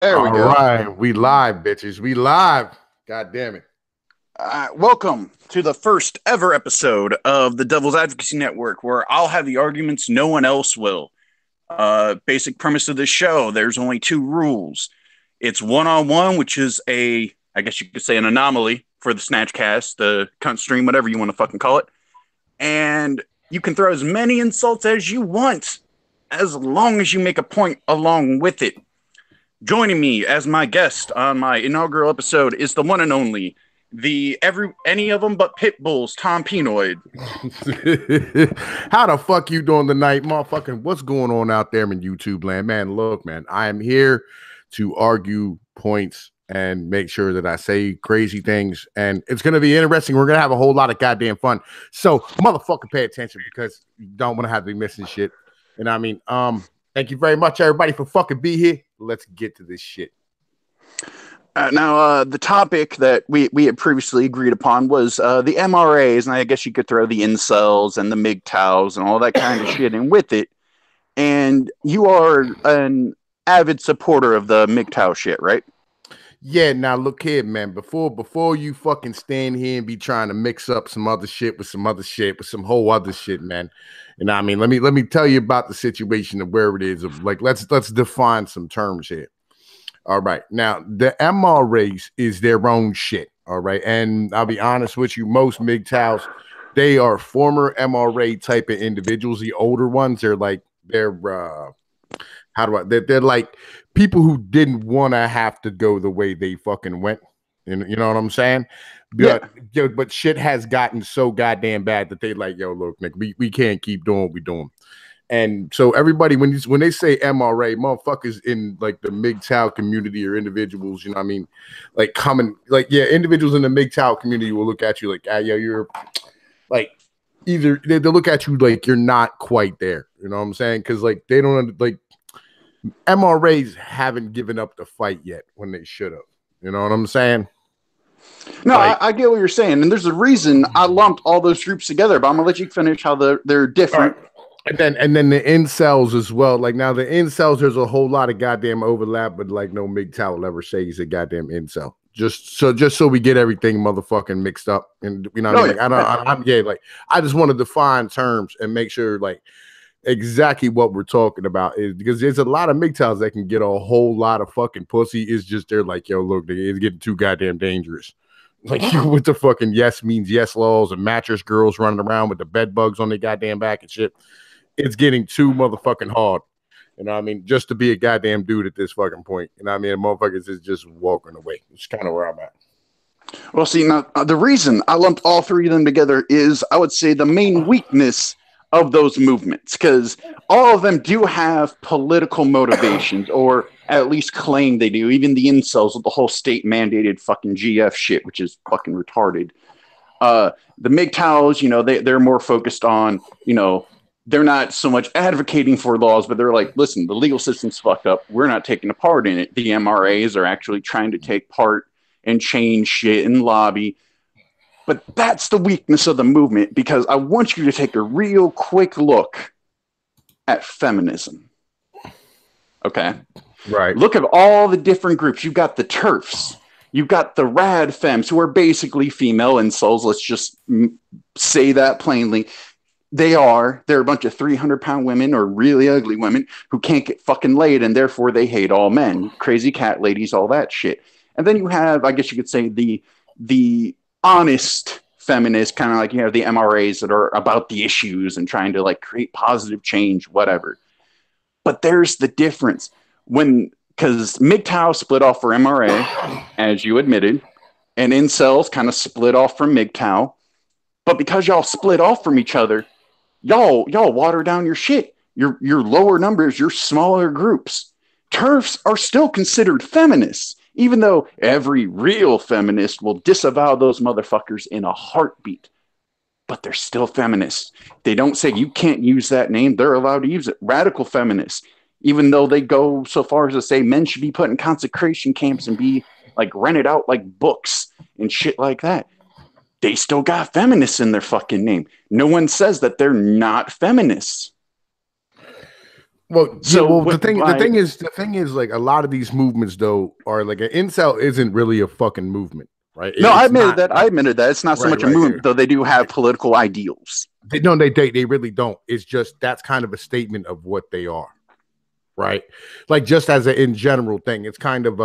There we All go. right, we live, bitches. We live. God damn it. Welcome to the first ever episode of the Devil's Advocacy Network, where I'll have the arguments no one else will. Basic premise of this show: there's only two rules. It's one on one, which is I guess you could say, an anomaly for the Snatchcast, the cunt stream, whatever you want to fucking call it. And you can throw as many insults as you want, as long as you make a point along with it. Joining me as my guest on my inaugural episode is the one and only, any of them but pit bulls, Tom Penoid. How the fuck you doing tonight, motherfucking? What's going on out there in YouTube land? Man, look, man, I am here to argue points and make sure that I say crazy things. And it's going to be interesting. We're going to have a whole lot of goddamn fun. So, motherfucker, pay attention because you don't want to have to be missing shit. And I mean, thank you very much, everybody, for fucking be here. Let's get to this shit. Now, the topic that we had previously agreed upon was the MRAs, and I guess you could throw the incels and the MGTOWs and all that kind of shit in with it. And you are an avid supporter of the MGTOW shit, right? Yeah, now look here, man. Before you fucking stand here and be trying to mix up some other shit with some other shit with some whole other shit, man. And I mean, let me tell you about the situation of where it is. Of like, let's define some terms here. All right, now the MRAs is their own shit. All right, and I'll be honest with you, most MGTOWs, they are former MRA type of individuals. The older ones, they're they're like people who didn't want to have to go the way they fucking went. And you know what I'm saying? But shit has gotten so goddamn bad that they like, yo, look, Nick, we can't keep doing what we're doing. And so everybody, when they say MRA, motherfuckers in like the MGTOW community or individuals, you know what I mean? Like individuals in the MGTOW community will look at you like, yo, you're like, either they'll look at you like you're not quite there. You know what I'm saying? Because like they don't like MRAs haven't given up the fight yet when they should have. You know what I'm saying? No, Like, I get what you're saying, and there's a reason I lumped all those groups together. But I'm gonna let you finish how they're different. right. And then the incels as well. Like now the incels, there's a whole lot of goddamn overlap, but like no MGTOW will ever say he's a goddamn incel. Just so we get everything motherfucking mixed up. And you know what I mean? Like I'm yeah, like I just want to define terms and make sure like exactly what we're talking about is because there's a lot of MGTOWs that can get a whole lot of fucking pussy. It's just they're like, yo, look, it's getting too goddamn dangerous. Like with the fucking yes means yes laws and mattress girls running around with the bed bugs on their goddamn back and shit. It's getting too motherfucking hard. You know what I mean? Just to be a goddamn dude at this fucking point. You know what I mean? Motherfuckers is just walking away. It's kind of where I'm at. Well, see, now the reason I lumped all three of them together is I would say the main weakness of those movements, because all of them do have political motivations, or at least claim they do. Even the incels with the whole state mandated fucking GF shit, which is fucking retarded. The MGTOWs, they're more focused on, they're not so much advocating for laws, but they're like, listen, the legal system's fucked up. We're not taking a part in it. The MRAs are actually trying to take part and change shit and lobby. But that's the weakness of the movement, because I want you to take a real quick look at feminism. Okay? Right. Look at all the different groups. You've got the TERFs. You've got the rad femmes, who are basically female incels. Let's just say that plainly. They're a bunch of 300-pound women or really ugly women who can't get fucking laid, and therefore they hate all men. Crazy cat ladies, all that shit. And then you have, I guess you could say, the honest feminists, kind of like you have the MRAs that are about the issues and trying to like create positive change, whatever. But there's the difference because MGTOW split off for MRA, as you admitted, and incels kind of split off from MGTOW. But because y'all split off from each other, y'all water down your shit. Your lower numbers, your smaller groups. TERFs are still considered feminists, even though every real feminist will disavow those motherfuckers in a heartbeat. But they're still feminists. They don't say you can't use that name. They're allowed to use it. Radical feminists, even though they go so far as to say men should be put in concentration camps and be like rented out like books and shit like that. They still got feminists in their fucking name. No one says that they're not feminists. Well, yeah, So well, the thing is, like a lot of these movements though are like an incel isn't really a fucking movement, right? no, I It's admitted not that. I admitted that it's not so much a right. movement, though. They do have political ideals. No, they really don't. It's just that's kind of a statement of what they are, right? Like just as an in general thing, it's kind of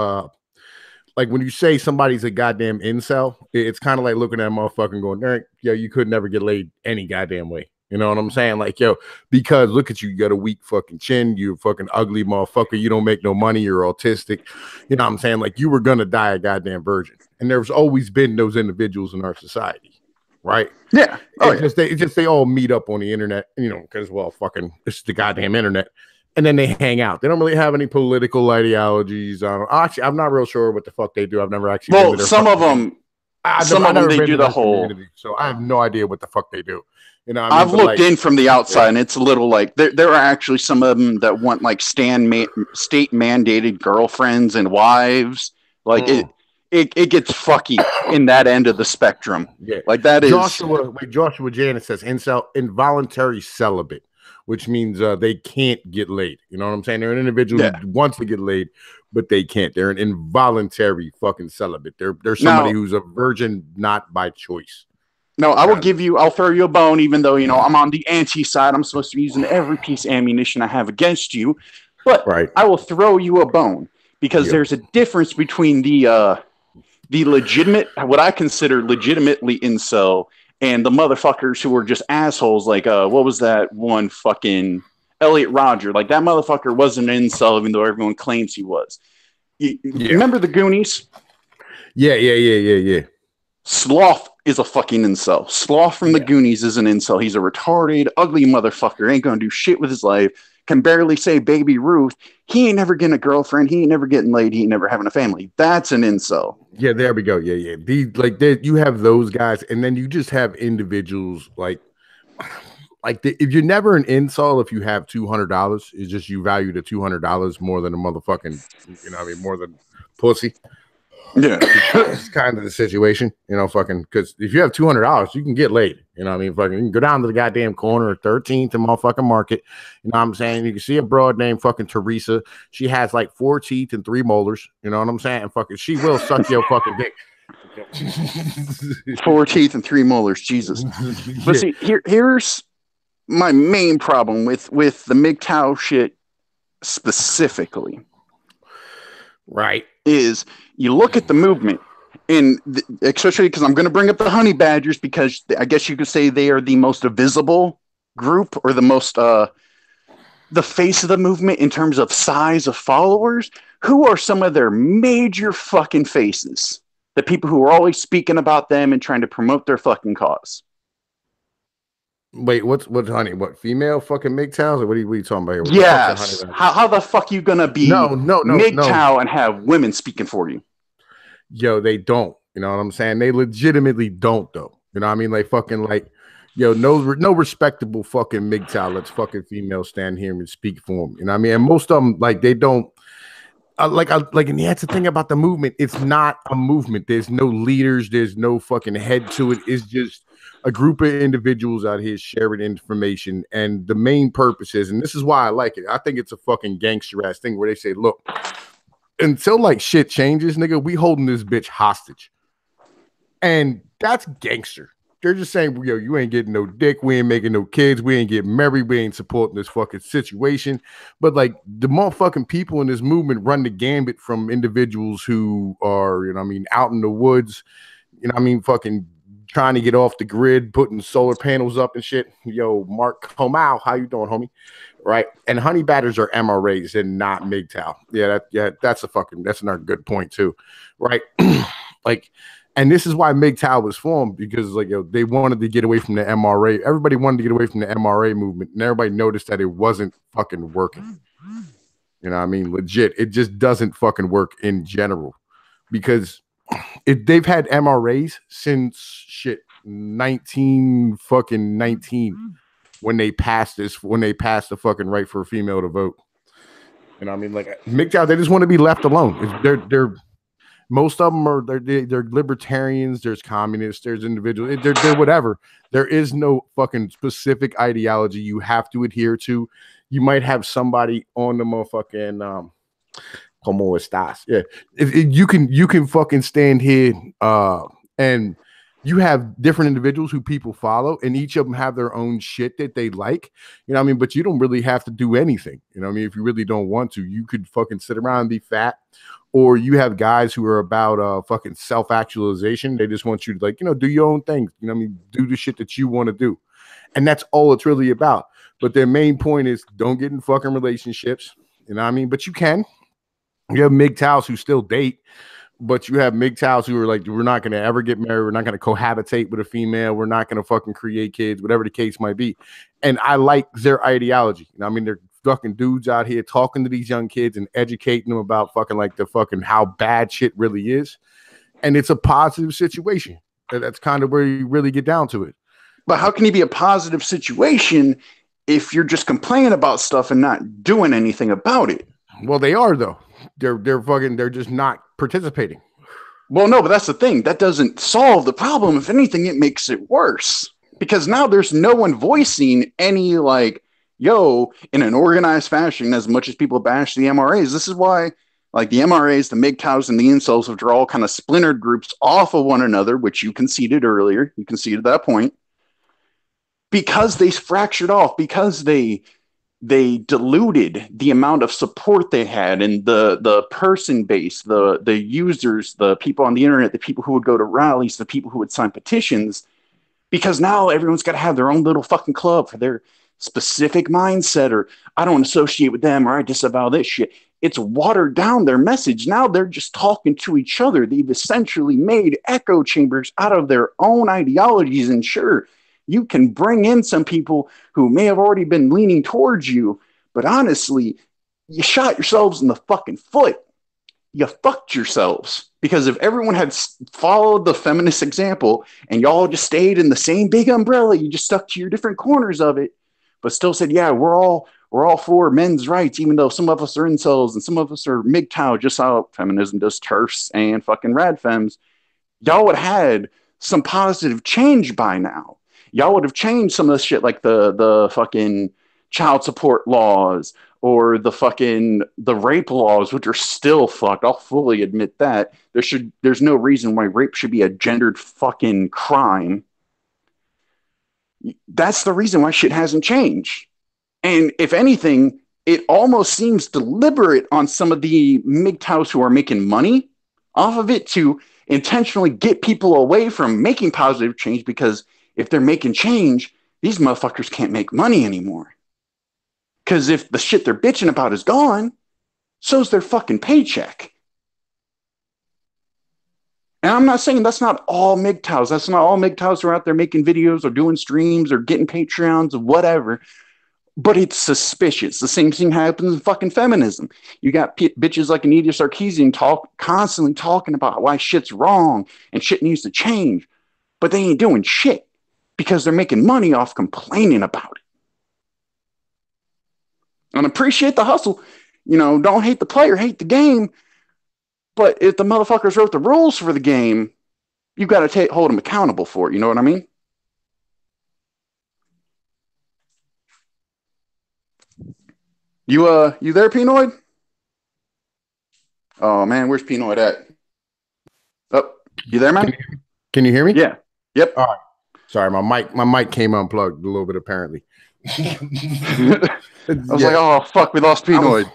like when you say somebody's a goddamn incel, it's kind of like looking at a motherfucker and going, Eric, yo, you could never get laid any goddamn way. You know what I'm saying? Like, yo, because look at you, you got a weak fucking chin, you're a fucking ugly motherfucker, you don't make no money, you're autistic. You know what I'm saying? Like, you were gonna die a goddamn virgin. And there's always been those individuals in our society, right? Yeah. Oh, It's just they all meet up on the internet, you know, because well, fucking it's the goddamn internet. And then they hang out. They don't really have any political ideologies. Actually, I'm not real sure what the fuck they do. I've never actually been to their some of them, I've never been to their community, so I have no idea what the fuck they do. You know, what I mean? I've looked in from the outside, and it's a little like there are actually some of them that want like state mandated girlfriends and wives. Like it gets fucky in that end of the spectrum. Yeah, like that Joshua Janet says involuntary celibate, which means they can't get laid. You know what I'm saying? They're an individual who wants to get laid, but they can't. They're an involuntary fucking celibate. They're somebody who's a virgin, not by choice. No, I'll throw you a bone, even though, you know, I'm on the anti side. I'm supposed to be using every piece of ammunition I have against you. But I will throw you a bone because there's a difference between the legitimate, what I consider legitimately incel, and the motherfuckers who are just assholes. Like, what was that one fucking Elliot Rodger? Like, that motherfucker wasn't an incel, even though everyone claims he was. Remember the Goonies? Yeah. Sloth is a fucking incel. Sloth from the Goonies is an incel. He's a retarded, ugly motherfucker. Ain't gonna do shit with his life. Can barely say Baby Ruth. He ain't never getting a girlfriend. He ain't never getting laid. He ain't never having a family. That's an incel. Yeah, there we go. Yeah. You have those guys, and then you just have individuals if you're never an incel, if you have $200, it's just you value the $200 more than a motherfucking, you know what I mean, more than pussy. Yeah, it's kind of the situation, you know, fucking, because if you have $200, you can get laid, you know what I mean, fucking, you can go down to the goddamn corner of 13th and motherfucking Market, you know what I'm saying, you can see a broad named fucking Teresa, she has like 4 teeth and 3 molars, you know what I'm saying, and fucking, she will suck your fucking dick. 4 teeth and 3 molars, Jesus. But see, here's my main problem with the MGTOW shit specifically. Right. Is you look at the movement, and especially because I'm going to bring up the honey badgers, because I guess you could say they are the most visible group, or the most the face of the movement in terms of size of followers. Who are some of their major fucking faces? The people who are always speaking about them and trying to promote their fucking cause. Wait, what's honey? What, female fucking MGTOWs, or what are you talking about here? Yes. How the fuck you gonna be MGTOW and have women speaking for you? Yo, they don't. You know what I'm saying? They legitimately don't, though. You know what I mean? Like fucking no respectable fucking MGTOW lets fucking females stand here and speak for them. You know what I mean? And most of them, like, they don't. And that's the thing about the movement. It's not a movement. There's no leaders. There's no fucking head to it. It's just a group of individuals out here sharing information. And the main purpose is, and this is why I like it, I think it's a fucking gangster ass thing where they say, look, until like shit changes, nigga, we holding this bitch hostage. And that's gangster. They're just saying, yo, you ain't getting no dick. We ain't making no kids. We ain't getting married. We ain't supporting this fucking situation. But like the motherfucking people in this movement run the gambit from individuals who are, you know what I mean, out in the woods, you know what I mean, fucking trying to get off the grid, putting solar panels up and shit. Yo, Mark Comau, how you doing, homie? Right. And honey batters are MRAs and not MGTOW. That's another good point too. Right. And this is why MGTOW was formed, because like, yo, they wanted to get away from the MRA. Everybody wanted to get away from the MRA movement, and everybody noticed that it wasn't fucking working. You know what I mean? Legit. It just doesn't fucking work in general, because they've had MRAs since 1919 when they passed the fucking right for a female to vote. You know what I mean? Like MGTOW, they just want to be left alone. They're most of them are they're libertarians. There's communists. There's individuals. They're whatever. There is no fucking specific ideology you have to adhere to. you might have somebody on the motherfucking como estás? Yeah, you can fucking stand here and you have different individuals who people follow, and each of them have their own shit that they like, you know what I mean? But you don't really have to do anything, you know what I mean? If you really don't want to, you could fucking sit around and be fat. Or you have guys who are about fucking self-actualization. They just want you to, like, you know, do your own thing, you know what I mean? Do the shit that you want to do. And that's all it's really about. But their main point is don't get in fucking relationships, you know what I mean? But you can. You have MGTOWs who still date, but you have MGTOWs who are like, we're not going to ever get married. We're not going to cohabitate with a female. We're not going to fucking create kids, whatever the case might be. And I like their ideology. You know what I mean? They're fucking dudes out here talking to these young kids and educating them about fucking like the fucking how bad shit really is. And it's a positive situation. That's kind of where you really get down to it. But how can you be a positive situation if you're just complaining about stuff and not doing anything about it? Well, they are, though. They're just not participating. Well, no, but that's the thing. That doesn't solve the problem. If anything, it makes it worse. Because now there's no one voicing any, like, yo, in an organized fashion, as much as people bash the MRAs. This is why, like, the MRAs, the MGTOWs, and the incels, which are all kind of splintered groups off of one another, which you conceded earlier. You conceded that point. Because they fractured off, because they diluted the amount of support they had, and the person base, the users, the people on the internet, the people who would go to rallies, the people who would sign petitions, because now everyone's got to have their own little fucking club for their specific mindset, or I don't associate with them, or I disavow this shit. It's watered down their message. Now they're just talking to each other. They've essentially made echo chambers out of their own ideologies. And sure, you can bring in some people who may have already been leaning towards you, but honestly, you shot yourselves in the fucking foot. You fucked yourselves. Because if everyone had followed the feminist example and y'all just stayed in the same big umbrella, you just stuck to your different corners of it, but still said, yeah, we're all for men's rights, even though some of us are incels and some of us are MGTOW, just how feminism does TERFs and fucking rad femmes, y'all would have had some positive change by now. Y'all would have changed some of the shit, like the fucking child support laws, or the rape laws, which are still fucked. I'll fully admit that. There's no reason why rape should be a gendered fucking crime. That's the reason why shit hasn't changed. And if anything, it almost seems deliberate on some of the MGTOWs who are making money off of it to intentionally get people away from making positive change, because if they're making change, these motherfuckers can't make money anymore. Because if the shit they're bitching about is gone, so's their fucking paycheck. And I'm not saying that's not all MGTOWs. That's not all MGTOWs who are out there making videos or doing streams or getting Patreons or whatever. But it's suspicious. The same thing happens in fucking feminism. You got bitches like Anita Sarkeesian constantly talking about why shit's wrong and shit needs to change. But they ain't doing shit because they're making money off complaining about it. And appreciate the hustle. You know, don't hate the player, hate the game. But if the motherfuckers wrote the rules for the game, you got to hold them accountable for it. You know what I mean? You there, Pinoid? Oh man, where's Pinoid at? Oh, you there, man? Can you hear me? Yeah. Yep. All right. Sorry, my mic came unplugged a little bit apparently. I was like, oh fuck, we lost Pinoid.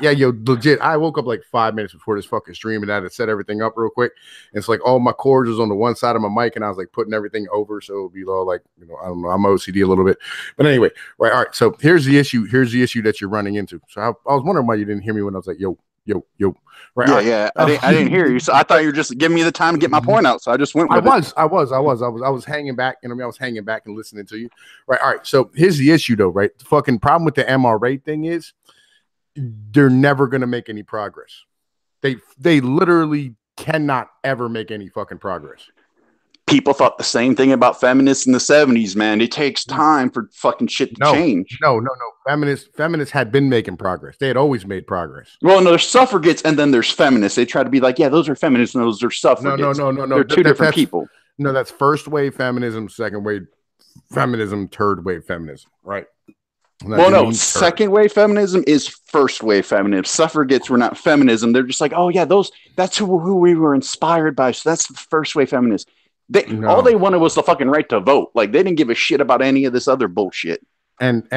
Yo, legit. I woke up like 5 minutes before this fucking stream, and I had to set everything up real quick. And it's like all my cords was on the one side of my mic, and I was like putting everything over, so it'd be all like, you know, I don't know, I'm OCD a little bit, but anyway, right, all right. So here's the issue. Here's the issue that you're running into. So I was wondering why you didn't hear me when I was like, yo. Right. Yeah. I didn't hear you. So I thought you were just giving me the time to get my point out. So I just went with it. I was hanging back, and I was hanging back and listening to you. Right. All right. So here's the issue though, right? The fucking problem with the MRA thing is they're never gonna make any progress. They literally cannot ever make any fucking progress. People thought the same thing about feminists in the 70s, man. It takes time for fucking shit to change. No. Feminists had been making progress. They had always made progress. Well, no, there's suffragettes and then there's feminists. They try to be like, yeah, those are feminists and those are suffragettes. No. They're two different people. No, that's first wave feminism, second wave feminism, third wave feminism, right? Well, no, second wave feminism is first wave feminism. Suffragettes were not feminism. They're just like, oh yeah, that's who we were inspired by. So that's the first wave feminist. All they wanted was the fucking right to vote. Like they didn't give a shit about any of this other bullshit. And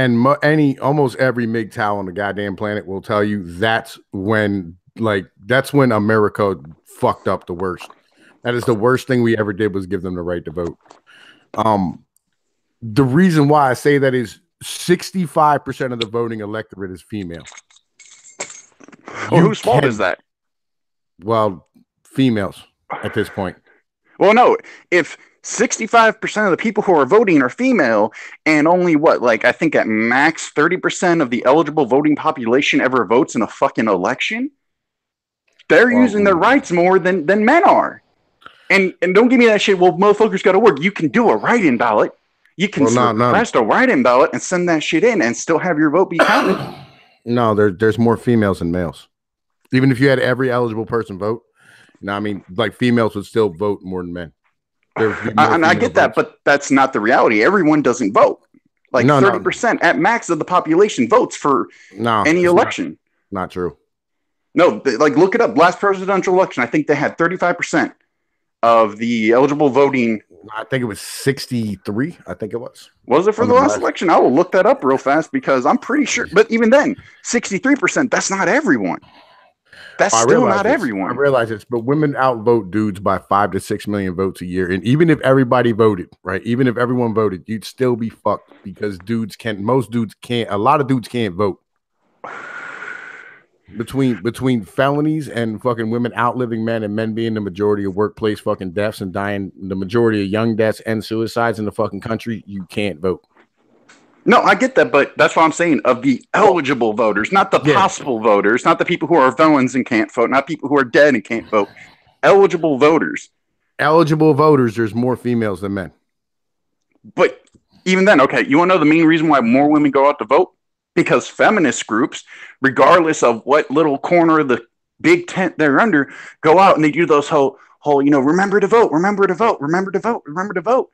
almost every MGTOW on the goddamn planet will tell you that's when America fucked up the worst. That is the worst thing we ever did was give them the right to vote. The reason why I say that is 65% of the voting electorate is female. Whose fault is that? Well, females at this point. Well, no, if 65% of the people who are voting are female and only I think at max 30% of the eligible voting population ever votes in a fucking election, they're using their rights more than men are. And don't give me that shit. Well, motherfuckers got to work. You can do a write-in ballot. You can request a write-in ballot and send that shit in and still have your vote be counted. No, there's more females than males. Even if you had every eligible person vote, I mean, like females would still vote more than men. And I get that, but that's not the reality. Everyone doesn't vote. 30% at max of the population votes for any election. Not true. No, look it up. Last presidential election, I think they had 35% of the eligible voting. I think it was 63. I think it was. Was it for the last election? I will look that up real fast because I'm pretty sure. But even then, 63%, that's not everyone. That's still not everyone. I realize this, but women outvote dudes by 5 to 6 million votes a year. And even if everybody voted, right? Even if everyone voted, you'd still be fucked because most dudes can't, a lot of dudes can't vote. Between felonies and fucking women outliving men and men being the majority of workplace fucking deaths and dying, the majority of young deaths and suicides in the fucking country, you can't vote. No, I get that, but that's what I'm saying. Of the eligible voters, not the possible voters, not the people who are felons and can't vote, not people who are dead and can't vote. Eligible voters. Eligible voters, there's more females than men. But even then, okay, you want to know the main reason why more women go out to vote? Because feminist groups, regardless of what little corner of the big tent they're under, go out and they do those whole, remember to vote, remember to vote, remember to vote, remember to vote.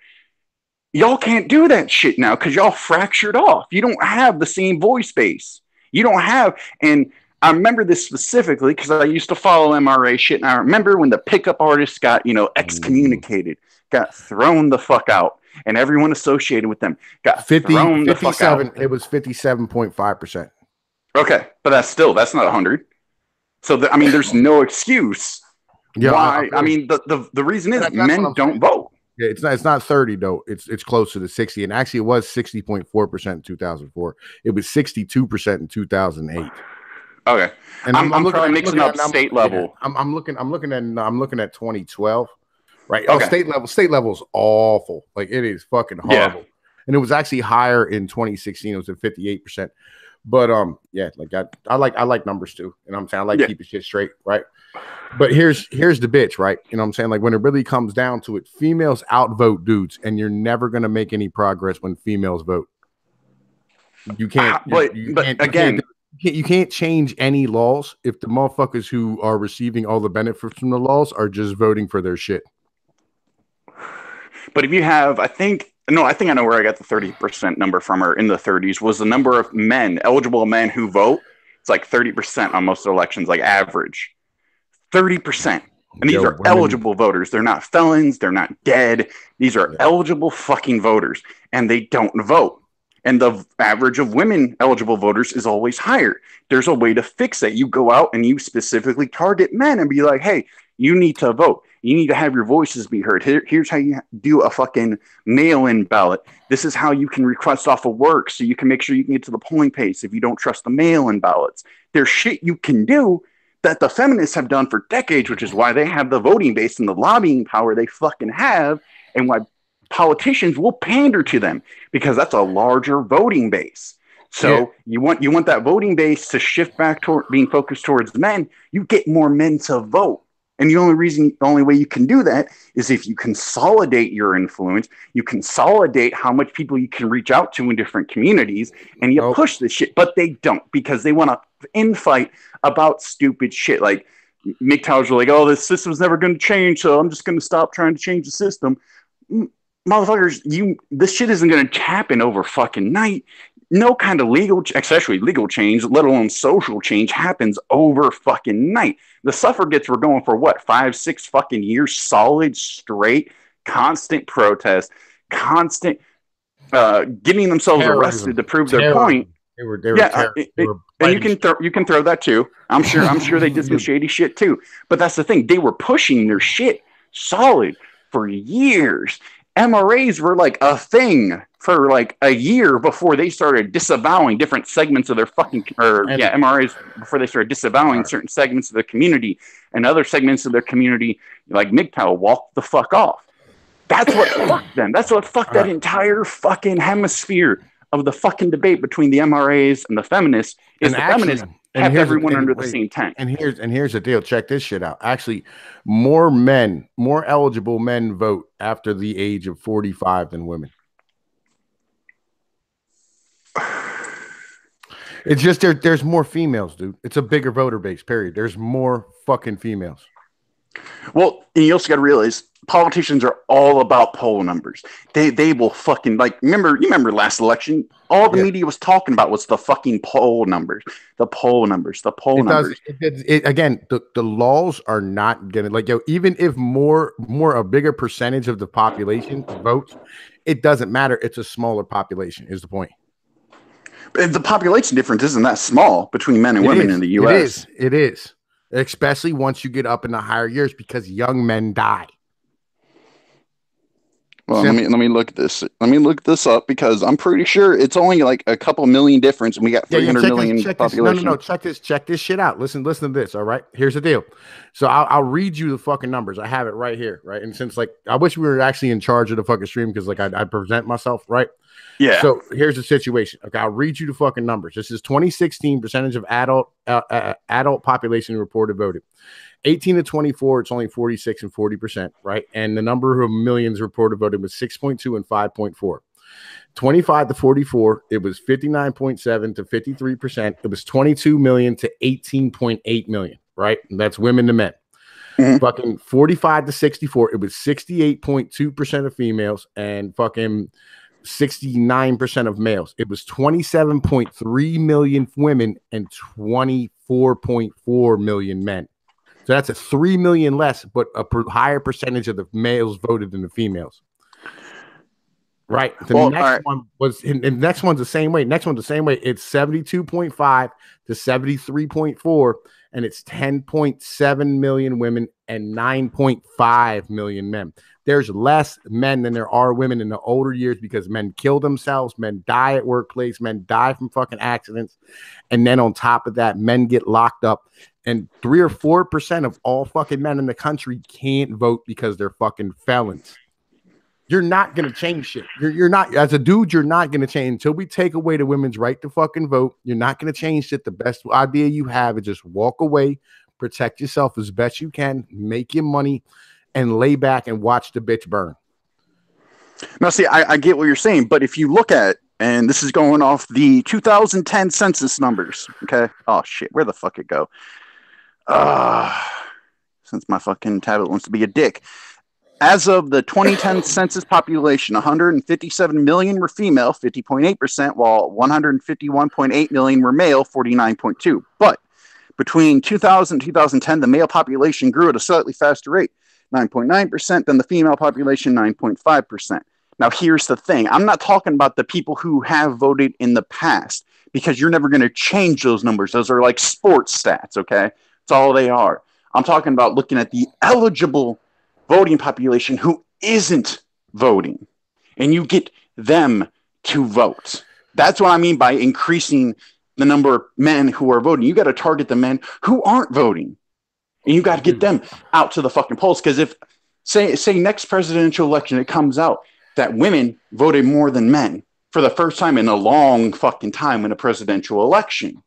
Y'all can't do that shit now because y'all fractured off. You don't have the same voice base. You don't have, and I remember this specifically because I used to follow MRA shit, and I remember when the pickup artists got, excommunicated, got thrown the fuck out, and everyone associated with them got thrown the fuck out. It was 57.5%. Okay, but that's not 100. So, there's no excuse why. The reason is men don't vote. Yeah, it's not 30 though. It's closer to 60, and actually it was 60.4% in 2004. It was 62% in 2008. Okay, and I'm probably mixing up state level. I'm looking at 2012. Right. Okay. State level is awful. Like it is fucking horrible. Yeah. And it was actually higher in 2016. It was at 58%. But I like numbers too. You know what I'm saying? I like keeping shit straight, right? But here's the bitch, right? You know what I'm saying? Like when it really comes down to it, females outvote dudes, and you're never gonna make any progress when females vote. You can't. You can't change any laws if the motherfuckers who are receiving all the benefits from the laws are just voting for their shit. But if you have, I think I know where I got the 30% number from, or in the 30s, was the number of eligible men who vote. It's like 30% on most elections, like average. 30%. And these are eligible voters. They're not felons. They're not dead. These are eligible fucking voters. And they don't vote. And the average of women eligible voters is always higher. There's a way to fix that. You go out and you specifically target men and be like, hey, you need to vote. You need to have your voices be heard. Here's how you do a fucking mail-in ballot. This is how you can request off of work so you can make sure you can get to the polling place if you don't trust the mail-in ballots. There's shit you can do that the feminists have done for decades, which is why they have the voting base and the lobbying power they fucking have, and why politicians will pander to them, because that's a larger voting base. So you want that voting base to shift back toward being focused towards men. You get more men to vote. And the only way you can do that is if you consolidate your influence, you consolidate how much people you can reach out to in different communities, and you push this shit. But they don't, because they want to infight about stupid shit. Like MGTOWs are like, oh, this system's never going to change, so I'm just going to stop trying to change the system. Motherfuckers, this shit isn't going to happen over fucking night. no kind of legal, especially legal change, let alone social change, happens over fucking night. The suffragettes were going for what, 5, 6 fucking years solid, straight, constant protest, constant getting themselves arrested to prove their point. They were And you can throw that too. I'm sure they did some shady shit too. But that's the thing. They were pushing their shit solid for years. MRAs were like a thing for like a year before they started disavowing different segments of their MRAs before they started disavowing certain segments of the community, and other segments of their community, like MGTOW, walked the fuck off. That's what fucked them. That's what fucked that entire fucking hemisphere of the fucking debate between the MRAs and the feminists. Feminists kept everyone under the same tent. And here's the deal. Check this shit out. Actually, more eligible men vote after the age of 45 than women. It's just there's more females, dude. It's a bigger voter base, period. There's more fucking females. Well, and you also got to realize politicians are all about poll numbers. They will fucking, like, you remember last election, all the media was talking about was the fucking poll numbers. Again, the laws are not gonna, like, even if a bigger percentage of the population votes, it doesn't matter. It's a smaller population is the point. But the population difference isn't that small between men and women in the U.S. It is. Especially once you get up in the higher years, because young men die. Well, let me look at this. Let me look this up, because I'm pretty sure it's only like a couple million difference, and we got 300 million population. No. Check this shit out. Listen to this. All right. Here's the deal. So I'll read you the fucking numbers. I have it right here. Right. And since, like, I wish we were actually in charge of the fucking stream, because, like, I present myself. Right. Yeah. So here's the situation. Okay, I'll read you the fucking numbers. This is 2016 percentage of adult population reported voted. 18 to 24, it's only 46 and 40%, right? And the number of millions reported voted was 6.2 and 5.4. 25 to 44, it was 59.7 to 53%. It was 22 million to 18.8 million, right? And that's women to men. Mm-hmm. Fucking 45 to 64, it was 68.2% of females and fucking 69% of males. It was 27.3 million women and 24.4 million men. So that's a 3 million less, but a higher percentage of the males voted than the females. Right. The next one's the same way. It's 72.5 to 73.4, and it's 10.7 million women and 9.5 million men. There's less men than there are women in the older years, because men kill themselves, men die at workplace, men die from fucking accidents. And then on top of that, men get locked up. And 3 or 4% of all fucking men in the country can't vote because they're fucking felons. You're not going to change shit. You're not, as a dude, you're not going to change until we take away the women's right to fucking vote. You're not going to change shit. The best idea you have is just walk away, protect yourself as best you can, make your money, and lay back and watch the bitch burn. Now, see, I get what you're saying, but if you look at, and this is going off the 2010 census numbers, okay? Oh, shit, where the fuck it go? Since my fucking tablet wants to be a dick. As of the 2010 census population, 157 million were female, 50.8%, while 151.8 million were male, 49.2%. But between 2000 and 2010, the male population grew at a slightly faster rate, 9.9%, than the female population, 9.5%. Now, here's the thing. I'm not talking about the people who have voted in the past, because you're never going to change those numbers. Those are like sports stats, okay? That's all they are. I'm talking about looking at the eligible voting population who isn't voting, and you get them to vote. That's what I mean by increasing the number of men who are voting. You got to target the men who aren't voting, and you got to get them out to the fucking polls. Because if say next presidential election, it comes out that women voted more than men for the first time in a long fucking time in a presidential election.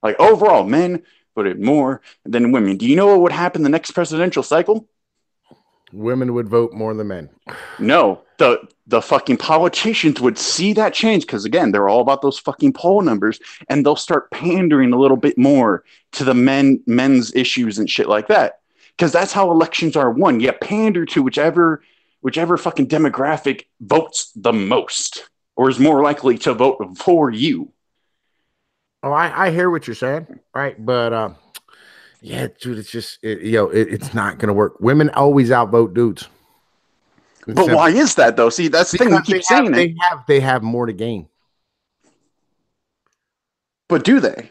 Like, overall, men voted more than women. Do you know what would happen the next presidential cycle? Women would vote more than men. No, the fucking politicians would see that change, because, again, they're all about those fucking poll numbers, and they'll start pandering a little bit more to the men's issues and shit like that. Because that's how elections are won. You pander to whichever fucking demographic votes the most. or is more likely to vote for you. Oh, I hear what you're saying, right? But yeah, dude, it's just it's not gonna work. Women always outvote dudes. It's But simple. why is that though? See, that's the thing. We keep saying it. They have more to gain. But do they?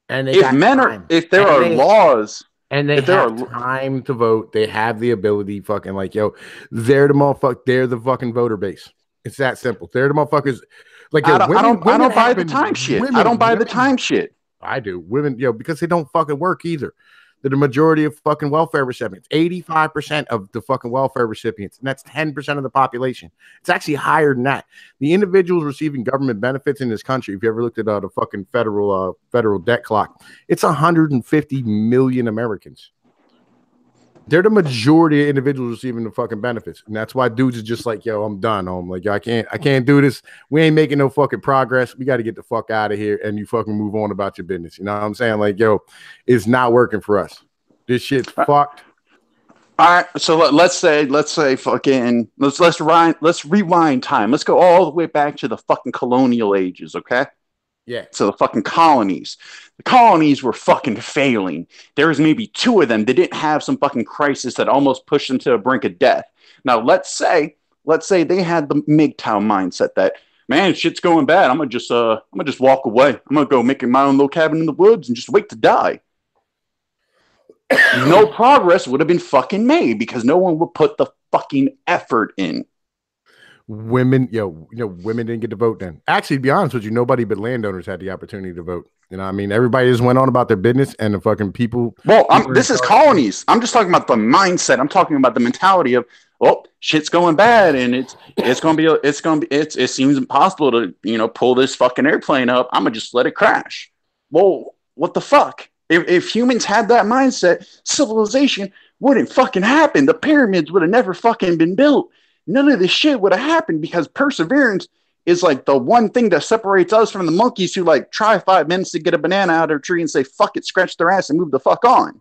And they If got men time. are, if there are laws, and they if there have are, time to vote, they have the ability. Fucking like they're the motherfucker. They're the fucking voter base. It's that simple. They're the motherfuckers. Like I don't buy the having time shit. I don't buy the time shit. I do. Women, because they don't fucking work either. They're the majority of fucking welfare recipients. 85% of the fucking welfare recipients, and that's 10% of the population. It's actually higher than that. The individuals receiving government benefits in this country, if you ever looked at the fucking federal debt clock, it's 150 million Americans. They're the majority of individuals receiving the fucking benefits. And that's why dudes are just like, yo, I'm done. I'm like, yo, I can't do this. We ain't making no fucking progress. We got to get the fuck out of here. And you fucking move on about your business. You know what I'm saying? Like, yo, it's not working for us. This shit's fucked. All right. So let's say fucking, let's rewind time. Let's go all the way back to the fucking colonial ages. Okay. Yeah. So the fucking colonies. The colonies were fucking failing. There was maybe 2 of them that didn't have some fucking crisis that almost pushed them to the brink of death. Now, let's say they had the MGTOW mindset that, man, shit's going bad. I'm gonna just walk away. I'm gonna go make my own little cabin in the woods and just wait to die. No progress would have been fucking made because no one would put the fucking effort in. Women, women didn't get to vote then. Actually, to be honest with you, nobody but landowners had the opportunity to vote. You know what I mean? Everybody just went on about their business and the fucking people. Well, this is colonies. I'm just talking about the mindset. I'm talking about the mentality of, well, shit's going bad and it seems impossible to, pull this fucking airplane up. I'm gonna just let it crash. Well, what the fuck? If humans had that mindset, civilization wouldn't fucking happen. The pyramids would have never fucking been built. None of this shit would have happened because perseverance is like the one thing that separates us from the monkeys who like try 5 minutes to get a banana out of a tree and say, fuck it, scratch their ass and move the fuck on.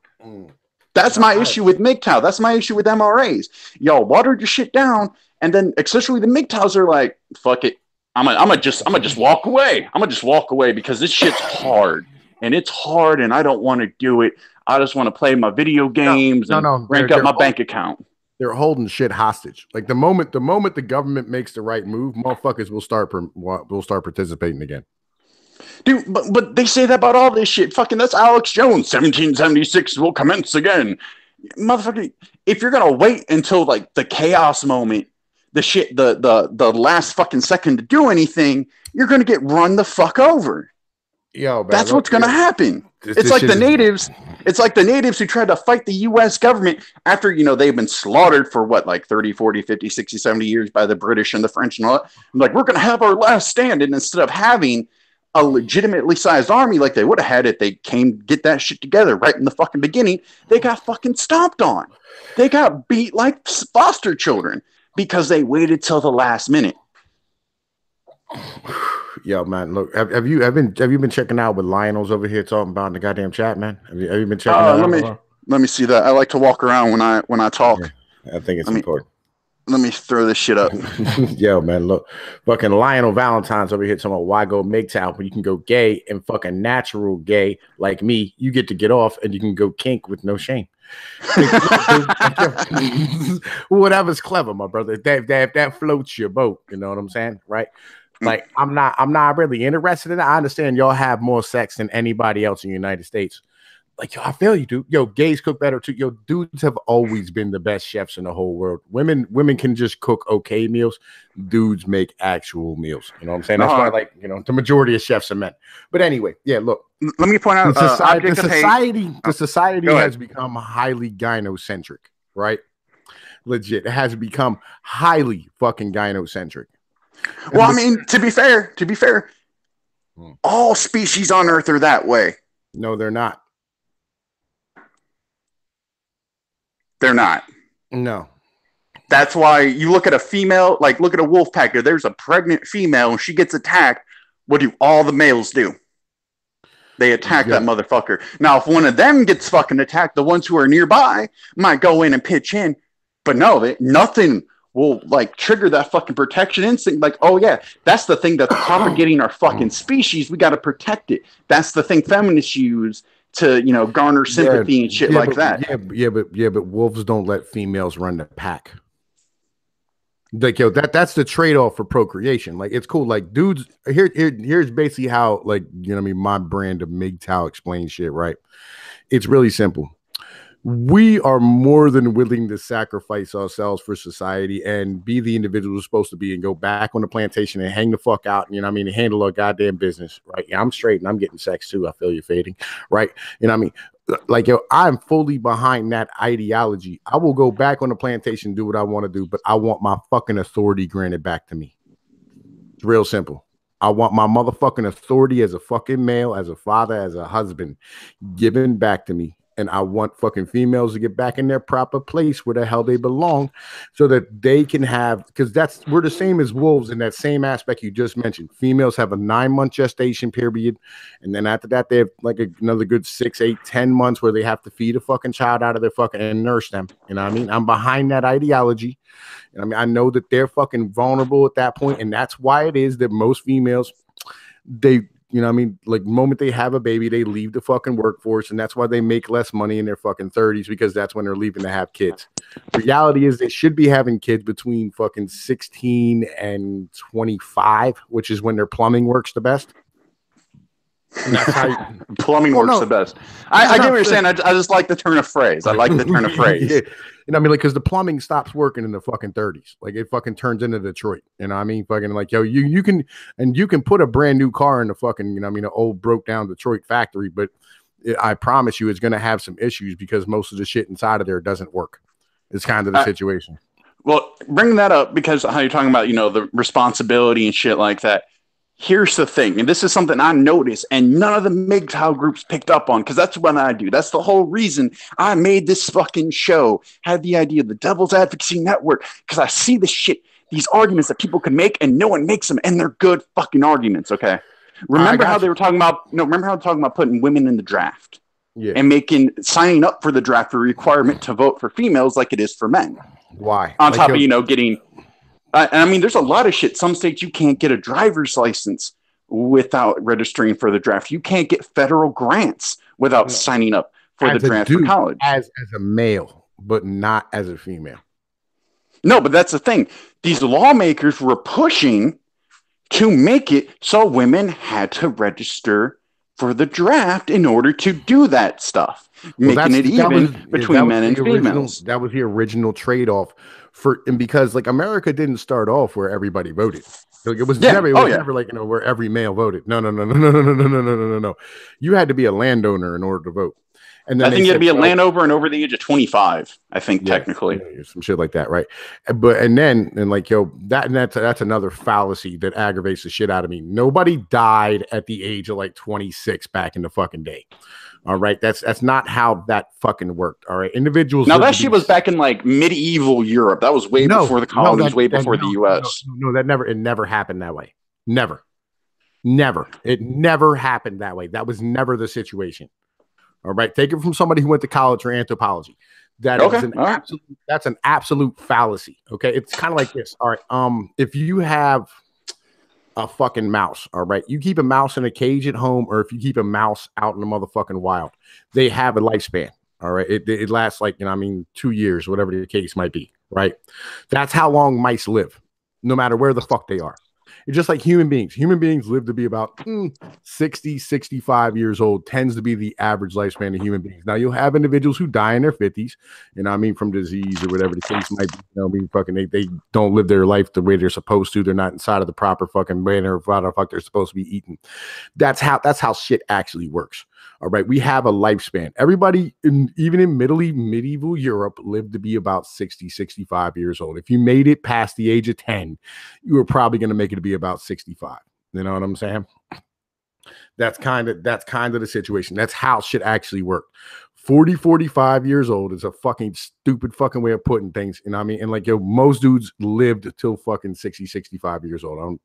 That's my issue with MGTOW. That's my issue with MRAs. Y'all watered your shit down. And then especially the MGTOWs are like, fuck it. I'm gonna just walk away. I'm gonna just walk away because this shit's hard. And it's hard and I don't want to do it. I just want to play my video games and rank up my bank account. They're holding shit hostage. Like the moment the government makes the right move, motherfuckers will start participating again. Dude, but they say that about all this shit. Fucking that's Alex Jones. 1776 will commence again. Motherfucker, if you're gonna wait until like the chaos moment, the last fucking second to do anything, you're gonna get run the fuck over. Yo, man, that's what's gonna happen. It's like the natives. It's like the natives who tried to fight the U.S. government after, they've been slaughtered for what, like 30, 40, 50, 60, 70 years by the British and the French and all that. I'm like, we're going to have our last stand. And instead of having a legitimately sized army like they would have had if they came get that shit together right in the fucking beginning, they got fucking stomped on. They got beat like foster children because they waited till the last minute. Yo, man, look, have you been checking out what Lionel's over here talking about in the goddamn chat, man? Have you been checking out? Let me see that. I like to walk around when I talk. Yeah, I think it's important. Let me throw this shit up. Yo, man, look, fucking Lionel Valentine's over here talking about why go MGTOW when you can go gay and fucking natural gay like me. You get to get off and you can go kink with no shame. Whatever's clever, my brother. That floats your boat. You know what I'm saying, right? Like I'm not really interested in it. I understand y'all have more sex than anybody else in the United States. Like, yo, I feel you, dude. Yo, gays cook better too. Yo, dudes have always been the best chefs in the whole world. Women can just cook okay meals. Dudes make actual meals. You know what I'm saying? That's why, like, the majority of chefs are men. But anyway, yeah, look. Let me point out the society has become highly gynocentric, right? Legit. It has become highly fucking gynocentric. Well, I mean, to be fair, all species on Earth are that way. No, they're not. They're not. No. That's why you look at a female, like look at a wolf pack. There's a pregnant female and she gets attacked. What do all the males do? They attack that motherfucker. Now, if one of them gets fucking attacked, the ones who are nearby might go in and pitch in. But no, nothing will like trigger that fucking protection instinct. Like, oh yeah, that's the thing that's propagating our fucking species. We got to protect it. That's the thing feminists use to, you know, garner sympathy and shit like that. But wolves don't let females run the pack. Like, yo, that's the trade-off for procreation. Like, it's cool. Like, dudes, here's basically how, like, you know what I mean, my brand of MGTOW explains shit, right? It's really simple. We are more than willing to sacrifice ourselves for society and be the individual we're supposed to be and go back on the plantation and hang the fuck out, you know what I mean, and handle our goddamn business, right? Yeah, I'm straight and I'm getting sex too. I feel you fading, right? You know what I mean? Like, yo, I'm fully behind that ideology. I will go back on the plantation, do what I want to do, but I want my fucking authority granted back to me. It's real simple. I want my motherfucking authority as a fucking male, as a father, as a husband, given back to me. And I want fucking females to get back in their proper place where the hell they belong so that they can have, because we're the same as wolves in that same aspect you just mentioned. Females have a 9-month gestation period. And then after that, they have like another good 6, 8, 10 months where they have to feed a fucking child out of their fucking and nurse them. You know what I mean? I'm behind that ideology. And I mean, I know that they're fucking vulnerable at that point. And that's why it is that most females, you know what I mean? Like, the moment they have a baby, they leave the fucking workforce. And that's why they make less money in their fucking 30s, because that's when they're leaving to have kids. Reality is they should be having kids between fucking 16 and 25, which is when their plumbing works the best. And that's how plumbing works the best. I get what you're saying. I just like the turn of phrase. I like the turn of phrase. Yeah. You know what I mean? Like, because the plumbing stops working in the fucking 30s. Like, it fucking turns into Detroit. You know what I mean? Fucking like, yo, you can put a brand new car in the fucking, you know what I mean, an old broke down Detroit factory, but I promise you it's going to have some issues because most of the shit inside of there doesn't work. It's kind of the situation. Well, bring that up because how you're talking about, you know, the responsibility and shit like that. Here's the thing, and this is something I noticed, and none of the MGTOW groups picked up on, because that's what I do. That's the whole reason I made this fucking show, had the idea of the Devil's Advocacy Network, because I see this shit, these arguments that people can make, and no one makes them, and they're good fucking arguments, okay? Remember how they were talking about, remember how they were talking about putting women in the draft? Yeah. And signing up for the draft a requirement to vote for females like it is for men. Why? On top of, you know, getting... I mean, there's a lot of shit. Some states you can't get a driver's license without registering for the draft. You can't get federal grants without signing up for the draft for college. As a male, but not as a female. No, but that's the thing. These lawmakers were pushing to make it so women had to register for the draft in order to do that stuff, making it even between men and females. That was the original trade-off. And because like America didn't start off where everybody voted. Like, it was never like, you know, where every male voted. No. You had to be a landowner in order to vote. And then I think you had to be a landowner and over the age of 25. I think technically some shit like that, right? But like, yo, that's another fallacy that aggravates the shit out of me. Nobody died at the age of like 26 back in the fucking day. All right, that's not how that fucking worked. All right, individuals. Now that shit was back in like medieval Europe. That was way before the colonies, way before the U.S. No, it never happened that way. Never. It never happened that way. That was never the situation. All right, take it from somebody who went to college for anthropology. That's an absolute fallacy. Okay, it's kind of like this. All right, if you have a fucking mouse, all right, you keep a mouse in a cage at home, or if you keep a mouse out in the motherfucking wild, they have a lifespan. All right, it lasts like, you know, I mean, 2 years, whatever the case might be. Right, that's how long mice live, no matter where the fuck they are. It's just like human beings. Human beings live to be about 60, 65 years old, tends to be the average lifespan of human beings. Now, you'll have individuals who die in their 50s, you know, I mean, from disease or whatever the case might be. You know, I mean, fucking, they don't live their life the way they're supposed to. They're not inside of the proper fucking manner of how the fuck they're supposed to be eating. That's how shit actually works. All right, we have a lifespan. Everybody, even in medieval Europe, lived to be about 60, 65 years old. If you made it past the age of 10, you were probably going to make it to be about 65. You know what I'm saying? That's kind of the situation. That's how shit actually worked. 40, 45 years old is a fucking stupid fucking way of putting things. You know what I mean? And like, yo, most dudes lived till fucking 60, 65 years old.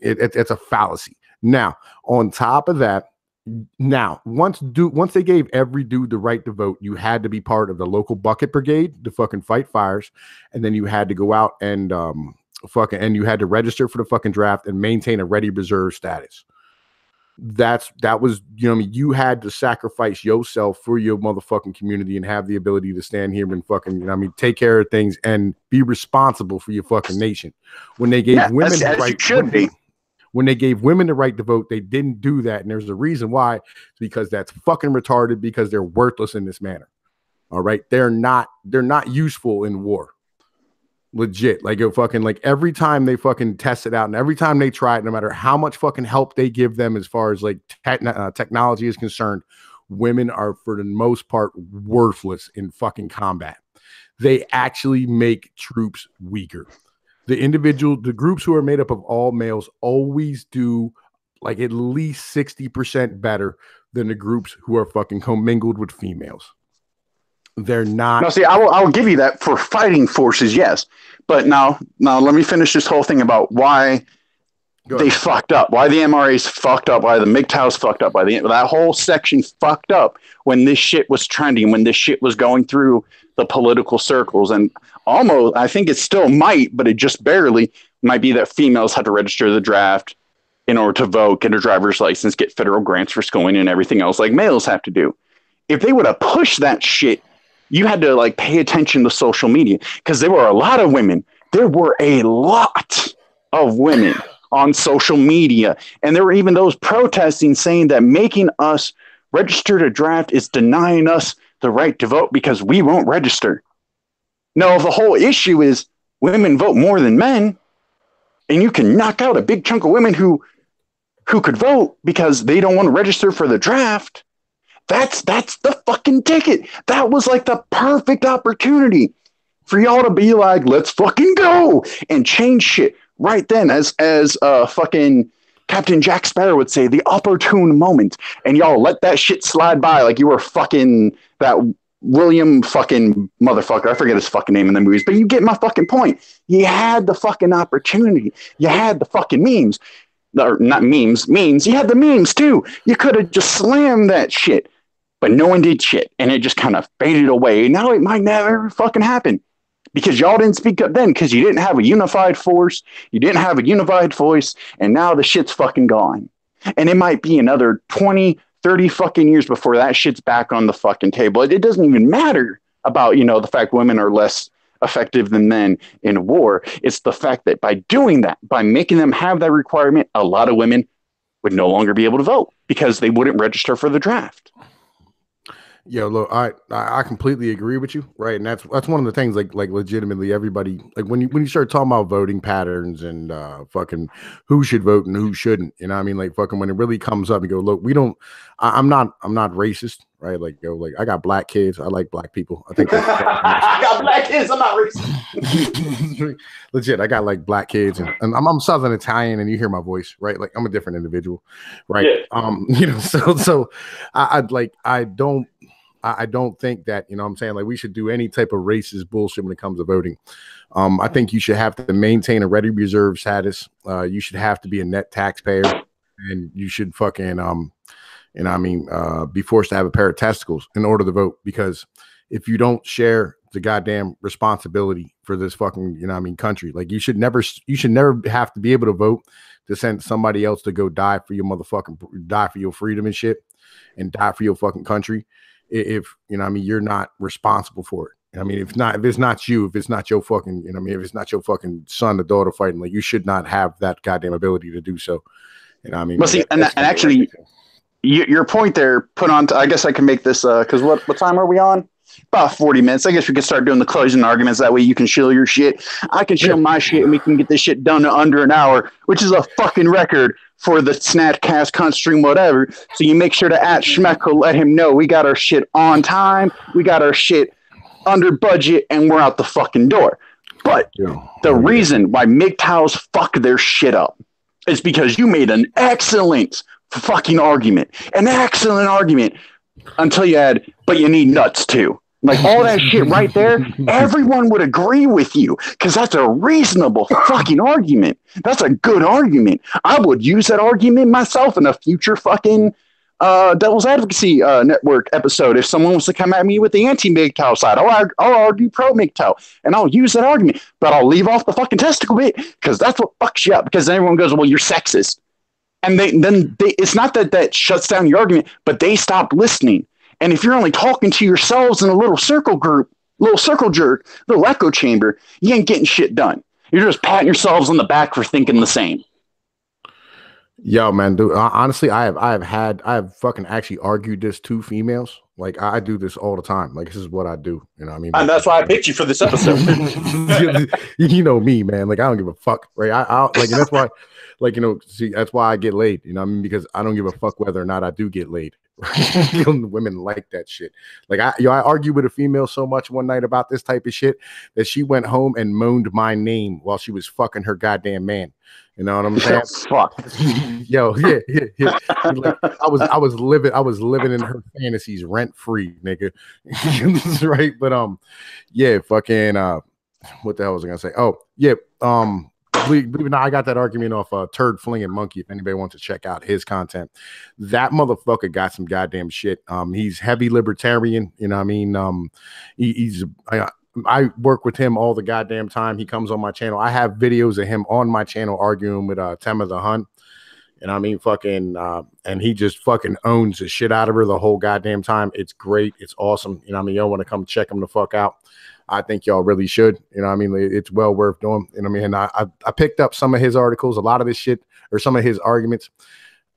It's a fallacy. Now, on top of that, Now, once they gave every dude the right to vote, you had to be part of the local bucket brigade to fucking fight fires, and then you had to go out and and you had to register for the fucking draft and maintain a ready reserve status. That was, you know what I mean, you had to sacrifice yourself for your motherfucking community and have the ability to stand here and fucking, you know what I mean, take care of things and be responsible for your fucking nation. When they gave women the right, when they gave women the right to vote, they didn't do that. And there's a reason why. It's because that's fucking retarded, because they're worthless in this manner. All right. They're not useful in war. Legit. Like it fucking, like every time they fucking test it out and every time they try it, no matter how much fucking help they give them as far as like technology is concerned, women are for the most part worthless in fucking combat. They actually make troops weaker. The groups who are made up of all males always do like at least 60% better than the groups who are fucking commingled with females. They're not. Now, see, I'll give you that for fighting forces, yes. But now let me finish this whole thing about why they fucked up, why the MRAs fucked up, why the MGTOWs fucked up, that whole section fucked up when this shit was trending, when this shit was going through the political circles. And almost, I think it still might, but it just barely might be that females had to register the draft in order to vote, get a driver's license, get federal grants for schooling and everything else like males have to do. If they would have pushed that shit, you had to like pay attention to social media because there were a lot of women. There were a lot of women on social media. And there were even those protesting saying that making us register to draft is denying us the right to vote because we won't register. No, the whole issue is women vote more than men. And you can knock out a big chunk of women who could vote because they don't want to register for the draft. That's the fucking ticket. That was like the perfect opportunity for y'all to be like, let's fucking go and change shit right then, as fucking Captain Jack Sparrow would say, the opportune moment. And y'all let that shit slide by like you were fucking that William fucking motherfucker. I forget his fucking name in the movies, but you get my fucking point. You had the fucking opportunity. You had the fucking memes. Or not memes. You had the memes too. You could have just slammed that shit. But no one did shit, and it just kind of faded away. Now it might never fucking happen because y'all didn't speak up then because you didn't have a unified force, you didn't have a unified voice, and now the shit's fucking gone. And it might be another 20, 30 fucking years before that shit's back on the fucking table. It doesn't even matter about, you know, the fact women are less effective than men in war. It's the fact that by doing that, by making them have that requirement, a lot of women would no longer be able to vote because they wouldn't register for the draft. Yo, look, I completely agree with you, right? And that's one of the things, like legitimately everybody, like when you start talking about voting patterns and fucking who should vote and who shouldn't, you know what I mean? Like fucking when it really comes up, you go, look, I'm not racist, right? Like go, like I got black kids, I like black people. I think I got black kids, I'm not racist. Legit, I got like black kids, and I'm Southern Italian, and you hear my voice, right? Like I'm a different individual, right? Yeah. You know, so I don't think that, you know what I'm saying, like we should do any type of racist bullshit when it comes to voting. I think you should have to maintain a ready reserve status. You should have to be a net taxpayer, and you should fucking, you know what I mean, be forced to have a pair of testicles in order to vote, because if you don't share the goddamn responsibility for this fucking, you know what I mean, country, like you should never have to be able to vote to send somebody else to go die for your freedom and shit and die for your fucking country. If you know what I mean, you're not responsible for it. I mean, if it's not your fucking, you know what I mean, if it's not your fucking son or daughter fighting, like you should not have that goddamn ability to do so. You know what I mean? Well, see, and actually, your point there put on, I guess I can make this, because what time are we on? About 40 minutes. I guess we can start doing the closing arguments. That way you can shill your shit. I can shill my shit, and we can get this shit done in under an hour, which is a fucking record for the Snapcast, cunt stream, whatever. So you make sure to at Schmeckel, let him know we got our shit on time, we got our shit under budget, and we're out the fucking door. But the reason why MGTOWs fuck their shit up is because you made an excellent fucking argument. An excellent argument until you add, but you need nuts too. Like all that shit right there, everyone would agree with you because that's a reasonable fucking argument. That's a good argument. I would use that argument myself in a future fucking Devil's Advocacy Network episode. If someone wants to come at me with the anti-MGTOW side, I'll argue pro-MGTOW, and I'll use that argument, but I'll leave off the fucking testicle bit because that's what fucks you up. Because then everyone goes, "Well, you're sexist," and it's not that shuts down your argument, but they stop listening. And if you're only talking to yourselves in a little circle group, little circle jerk, little echo chamber, you ain't getting shit done. You're just patting yourselves on the back for thinking the same. Yo, man, dude. Honestly, I have fucking actually argued this to females. Like I do this all the time. Like this is what I do. You know what I mean? And that's why I picked you for this episode. You know me, man. Like I don't give a fuck, right? I like, and that's why, like, you know, see, that's why I get laid. You know what I mean? Because I don't give a fuck whether or not I do get laid. Women like that shit. Like I argued with a female so much one night about this type of shit that she went home and moaned my name while she was fucking her goddamn man. You know what I'm saying? Fuck. Yo, yeah. Like, I was living in her fantasies rent free, nigga. Right? But yeah, fucking what the hell was I gonna say? Oh, yeah. Believe it or not, I got that argument off Turd Flinging Monkey. If anybody wants to check out his content, that motherfucker got some goddamn shit. He's heavy libertarian. You know what I mean? I work with him all the goddamn time. He comes on my channel. I have videos of him on my channel arguing with Tema the Hun. And I mean, fucking, and he just fucking owns the shit out of her the whole goddamn time. It's great. It's awesome. You know what I mean? Y'all want to come check him the fuck out. I think y'all really should. You know what I mean? It's well worth doing. You know what I mean? And I picked up some of his articles, a lot of this shit, or some of his arguments.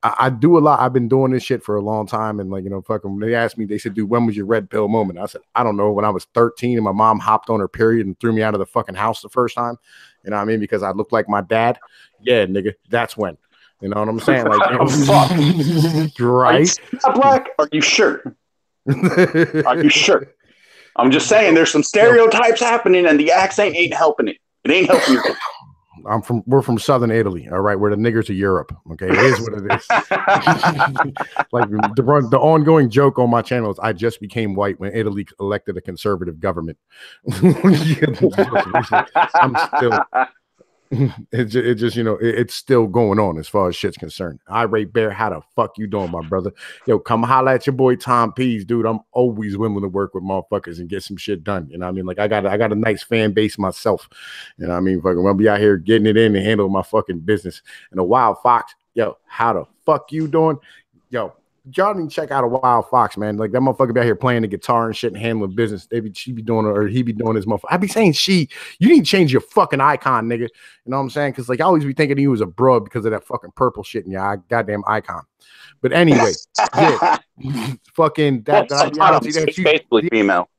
I do a lot. I've been doing this shit for a long time. And like, you know, fucking, they asked me, they said, dude, when was your red pill moment? I said, I don't know. When I was 13 and my mom hopped on her period and threw me out of the fucking house the first time. You know what I mean? Because I looked like my dad. Yeah, nigga, that's when. You know what I'm saying? Like, right? Are you black? Are you sure? Are you sure? I'm just saying there's some stereotypes happening and the accent ain't helping it. It ain't helping you. We're from Southern Italy, all right? We're the niggers of Europe, okay? It is what it is. Like the ongoing joke on my channel is I just became white when Italy elected a conservative government. I'm still... It just you know it's still going on as far as shit's concerned. Irate Bear, how the fuck you doing, my brother? Yo, come holla at your boy Tom Pease, dude. I'm always willing to work with motherfuckers and get some shit done. You know what I mean? Like I got a nice fan base myself. You know what I mean? Fucking I'll be out here getting it in and handle my fucking business. And a Wild Fox, yo, how the fuck you doing? Yo, y'all need to check out a Wild Fox, man. Like that motherfucker be out here playing the guitar and shit and handling business. She be doing it, or he be doing his motherfucker. I be saying you need to change your fucking icon, nigga. You know what I'm saying? Because like I always be thinking he was a bro because of that fucking purple shit in your goddamn icon. But anyway, yeah, fucking that ideology that you basically female.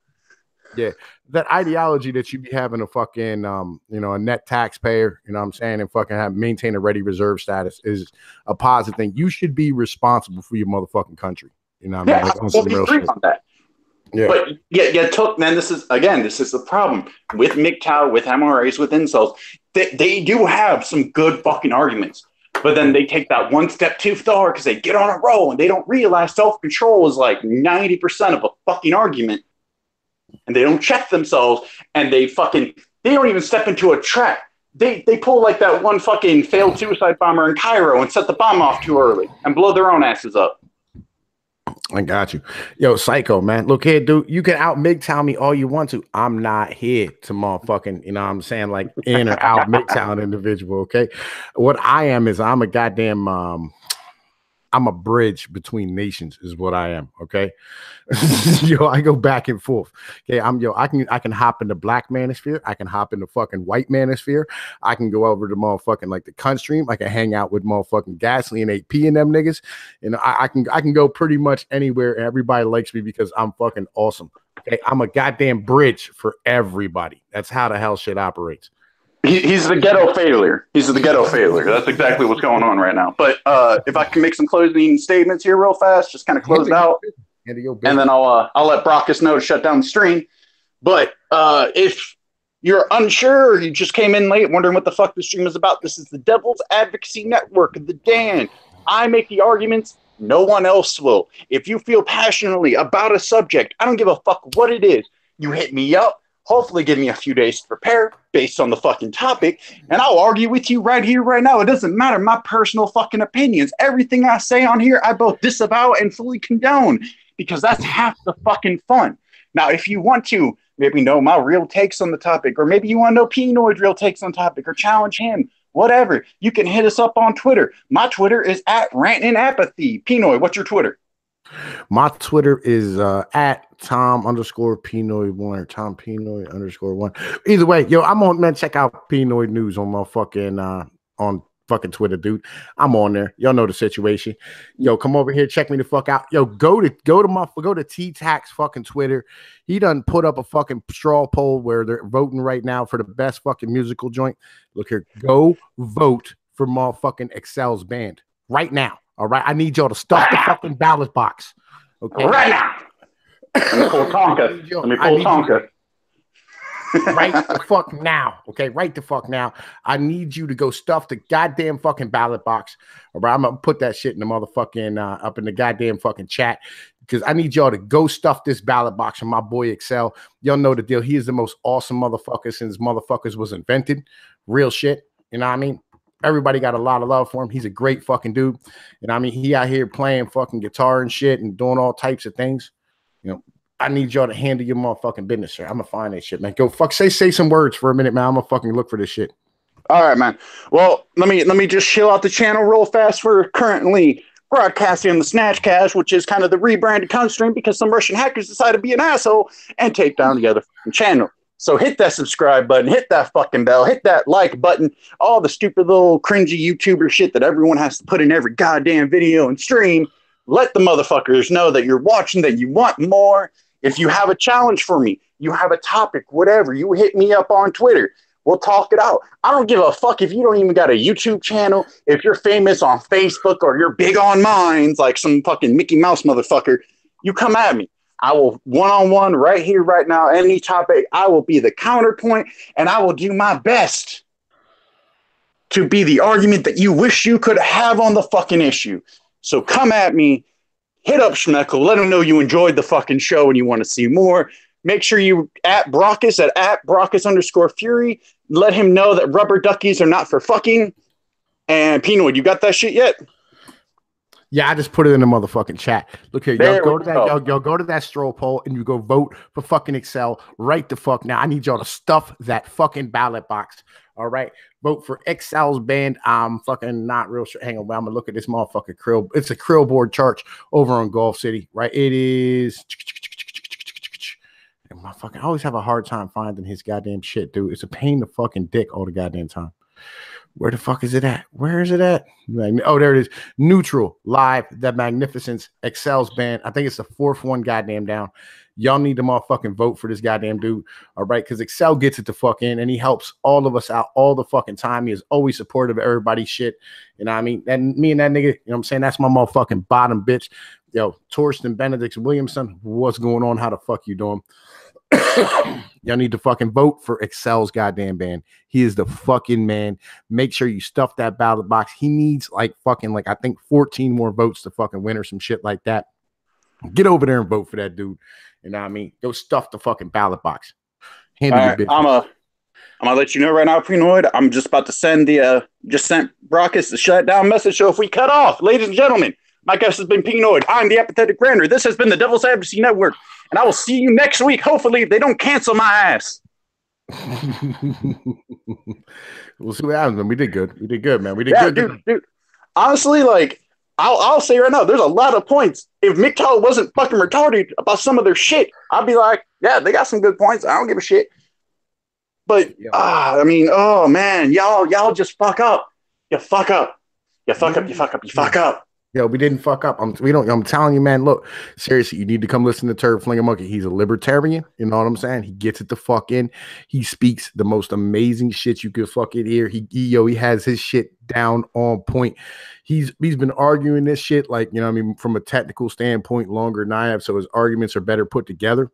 Yeah, that ideology that you be having a fucking you know, a net taxpayer, you know what I'm saying, and fucking maintain a ready reserve status is a positive thing. You should be responsible for your motherfucking country. You know what I mean? Like, on some real shit. On that. Yeah. But man, this is the problem with MGTOW, with MRAs, with incels. They do have some good fucking arguments, but then they take that one step too far because they get on a roll and they don't realize self-control is like 90% of a fucking argument. And they don't check themselves, and they don't even step into a trap. They pull like that one fucking failed suicide bomber in Cairo and set the bomb off too early and blow their own asses up. I got you. Yo, Psycho, man. Look here, dude. You can out MGTOW me all you want to. I'm not here to motherfucking, you know what I'm saying, like in or out MGTOW an individual, okay? What I am is I'm a goddamn I'm a bridge between nations is what I am. Okay. Yo, I go back and forth. Okay. I can hop in the black manosphere. I can hop in the fucking white manosphere. I can go over to motherfucking like the cunt stream. I can hang out with motherfucking Gasoline 8P and them niggas. You know, I can go pretty much anywhere and everybody likes me because I'm fucking awesome. Okay. I'm a goddamn bridge for everybody. That's how the hell shit operates. He's the ghetto failure. He's the ghetto failure. That's exactly what's going on right now. But if I can make some closing statements here real fast, just kind of close it out, and then I'll let Brockus know to shut down the stream. But if you're unsure, or you just came in late wondering what the fuck this stream is about, this is the Devil's Advocacy Network, the Dan. I make the arguments. No one else will. If you feel passionately about a subject, I don't give a fuck what it is. You hit me up. Hopefully give me a few days to prepare based on the fucking topic, and I'll argue with you right here, right now. It doesn't matter my personal fucking opinions. Everything I say on here, I both disavow and fully condone, because that's half the fucking fun. Now, if you want to maybe know my real takes on the topic, or maybe you want to know Pinoid's real takes on the topic, or challenge him, whatever, you can hit us up on Twitter. My Twitter is @rantingapathy. Pinoid, what's your Twitter? My Twitter is at Tom_Pinoid1 or Tom Pinoid _1. Either way, yo, I'm on, man. Check out Pinoid News on my fucking on fucking Twitter, dude. I'm on there. Y'all know the situation. Yo, come over here, check me the fuck out. Yo, go to T-Tax fucking Twitter. He done put up a fucking straw poll where they're voting right now for the best fucking musical joint. Look here, go vote for motherfucking Excel's band right now. All right, I need y'all to stuff the fucking ballot box. Okay, right now. Let me pull Tonka. Right the fuck now. Okay, right the fuck now. I need you to go stuff the goddamn fucking ballot box. All right, I'm gonna put that shit in the motherfucking up in the goddamn fucking chat, because I need y'all to go stuff this ballot box from my boy Excel. Y'all know the deal. He is the most awesome motherfucker since motherfuckers was invented. Real shit. You know what I mean? Everybody got a lot of love for him. He's a great fucking dude. And I mean, he out here playing fucking guitar and shit and doing all types of things. You know, I need y'all to handle your motherfucking business, sir. I'm gonna find that shit, man. Go fuck, say some words for a minute, man. I'm gonna fucking look for this shit. All right, man. Well, let me just chill out the channel real fast. We're currently broadcasting on the Snatchcast, which is kind of the rebranded cunt stream, because some Russian hackers decided to be an asshole and take down the other channel. So hit that subscribe button, hit that fucking bell, hit that like button, all the stupid little cringy YouTuber shit that everyone has to put in every goddamn video and stream. Let the motherfuckers know that you're watching, that you want more. If you have a challenge for me, you have a topic, whatever, you hit me up on Twitter. We'll talk it out. I don't give a fuck if you don't even got a YouTube channel, if you're famous on Facebook or you're big on Minds like some fucking Mickey Mouse motherfucker. You come at me. I will one-on-one right here, right now, any topic. I will be the counterpoint, and I will do my best to be the argument that you wish you could have on the fucking issue. So come at me, hit up Schmeckle, let him know you enjoyed the fucking show and you want to see more. Make sure you at Brockus at Brockus_Fury. Let him know that rubber duckies are not for fucking. And Pinoid, you got that shit yet? Yeah, I just put it in the motherfucking chat. Look here, y'all go to that, y'all go to that straw poll and you go vote for fucking Excel right the fuck now. I need y'all to stuff that fucking ballot box. All right, vote for Excel's band. I'm fucking not real sure. Hang on, I'm gonna look at this motherfucking krill. It's a krill board chart over on Golf City, right? It is. And motherfucking, I always have a hard time finding his goddamn shit, dude. It's a pain in the fucking dick all the goddamn time. Where the fuck is it at? Where is it at? Oh, there it is. Neutral, live, that magnificence, Excel's band. I think it's the fourth one goddamn down. Y'all need to motherfucking vote for this goddamn dude. All right, because Excel gets it the fuck in, and he helps all of us out all the fucking time. He is always supportive of everybody's shit. You know what I mean? And me and that nigga, you know what I'm saying? That's my motherfucking bottom bitch. Yo, Torsten Benedict Williamson, what's going on? How the fuck you doing? Y'all need to fucking vote for Excel's goddamn band. He is the fucking man. Make sure you stuff that ballot box. He needs like fucking I think 14 more votes to fucking win or some shit like that. Get over there and vote for that dude. You know what I mean? Go stuff the fucking ballot box. Handle your business. I'm gonna let you know right now, Pinoid. I'm just about to send just sent Brockus the shutdown message. So if we cut off, ladies and gentlemen, my guest has been Pinoid. I'm the Apathetic Ranter. This has been the Devil's Advocacy Network. And I will see you next week. Hopefully, if they don't cancel my ass. We'll see what happens, man. We did good. We did good, man. We did good. Dude. Honestly, I'll say right now, there's a lot of points. If MGTOW wasn't fucking retarded about some of their shit, I'd be like, yeah, they got some good points. I don't give a shit. But I mean, oh man, y'all just fuck up. You fuck up. You fuck up. You fuck up. You fuck up. Yo, we didn't fuck up. I'm telling you, man. Look, seriously, you need to come listen to Turd Fling a Monkey. He's a libertarian. You know what I'm saying? He gets it the fuck in. He speaks the most amazing shit you could fucking hear. He has his shit down on point. He's been arguing this shit from a technical standpoint longer than I have. So his arguments are better put together.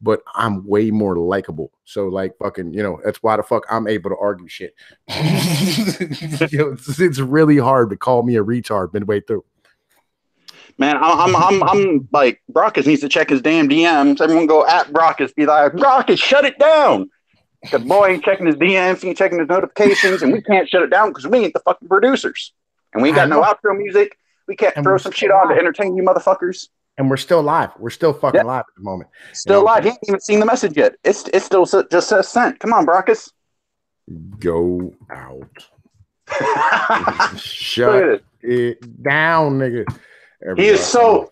But I'm way more likable. So fucking, that's why the fuck I'm able to argue shit. It's really hard to call me a retard midway through. Man, I'm like, Brockus needs to check his damn DMs. Everyone go at Brockus, be like, Brockus, shut it down. The boy ain't checking his DMs, he ain't checking his notifications, and we can't shut it down because we ain't the fucking producers. And we ain't got no outro music. We can't throw some shit on to entertain you motherfuckers. And we're still live. We're still fucking live at the moment. Still live. He ain't even seen the message yet. It's still just says sent. Come on, Brockus. Go out. Shut it down, nigga. Everybody.